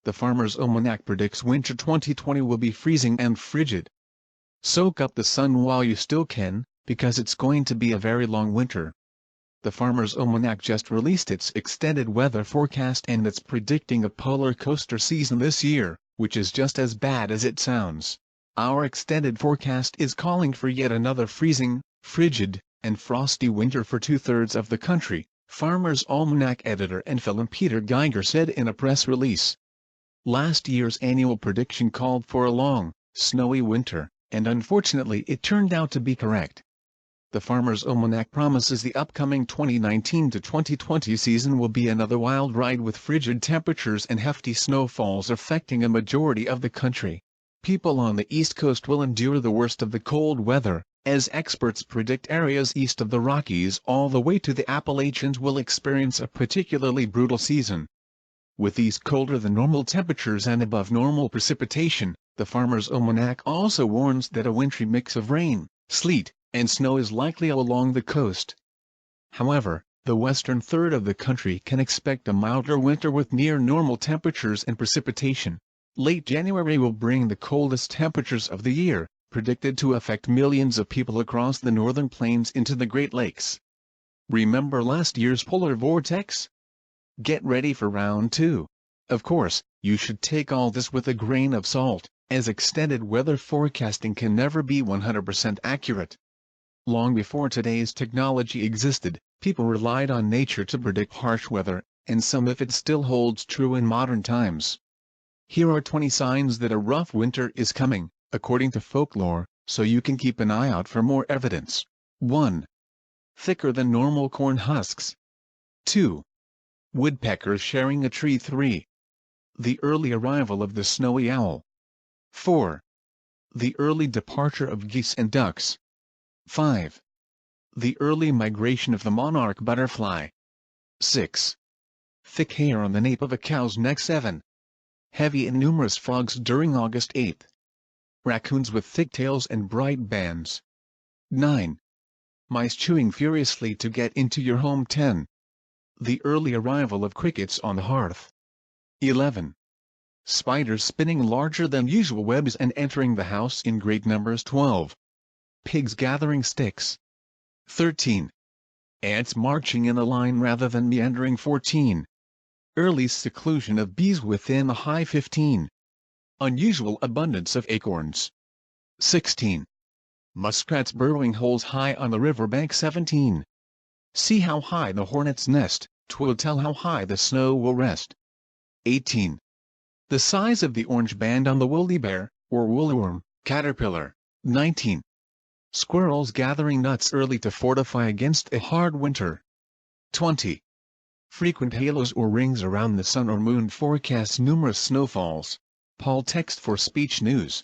The Farmer's Almanac predicts winter 2020 will be freezing and frigid. Soak up the sun while you still can, because it's going to be a very long winter. The Farmer's Almanac just released its extended weather forecast and it's predicting a polar coaster season this year, which is just as bad as it sounds. Our extended forecast is calling for yet another freezing, frigid, and frosty winter for two-thirds of the country, Farmer's Almanac editor and fellow Peter Geiger said in a press release. Last year's annual prediction called for a long, snowy winter, and unfortunately it turned out to be correct. The Farmer's Almanac promises the upcoming 2019 to 2020 season will be another wild ride with frigid temperatures and hefty snowfalls affecting a majority of the country. People on the East Coast will endure the worst of the cold weather, as experts predict areas east of the Rockies all the way to the Appalachians will experience a particularly brutal season. With these colder-than-normal temperatures and above-normal precipitation, the Farmer's Almanac also warns that a wintry mix of rain, sleet, and snow is likely along the coast. However, the western third of the country can expect a milder winter with near-normal temperatures and precipitation. Late January will bring the coldest temperatures of the year, predicted to affect millions of people across the northern plains into the Great Lakes. Remember last year's polar vortex? Get ready for round 2. Of course, you should take all this with a grain of salt, as extended weather forecasting can never be 100% accurate. Long before today's technology existed, people relied on nature to predict harsh weather, and some of it still holds true in modern times. Here are 20 signs that a rough winter is coming, according to folklore, so you can keep an eye out for more evidence. 1. Thicker than normal corn husks. 2. Woodpeckers sharing a tree. 3. The early arrival of the snowy owl. 4. The early departure of geese and ducks. 5. The early migration of the monarch butterfly. 6. Thick hair on the nape of a cow's neck. 7. Heavy and numerous frogs during August 8. Raccoons with thick tails and bright bands. 9. Mice chewing furiously to get into your home. 10. The early arrival of crickets on the hearth. 11. Spiders spinning larger than usual webs and entering the house in great numbers. 12. Pigs gathering sticks. 13. Ants marching in a line rather than meandering. 14. Early seclusion of bees within a hive. 15. Unusual abundance of acorns. 16. Muskrats burrowing holes high on the riverbank. 17. See how high the hornets nest, 'twill tell how high the snow will rest. 18. The size of the orange band on the woolly bear, or woolworm, caterpillar. 19. Squirrels gathering nuts early to fortify against a hard winter. 20. Frequent halos or rings around the sun or moon forecasts numerous snowfalls. Paul text for Speech News.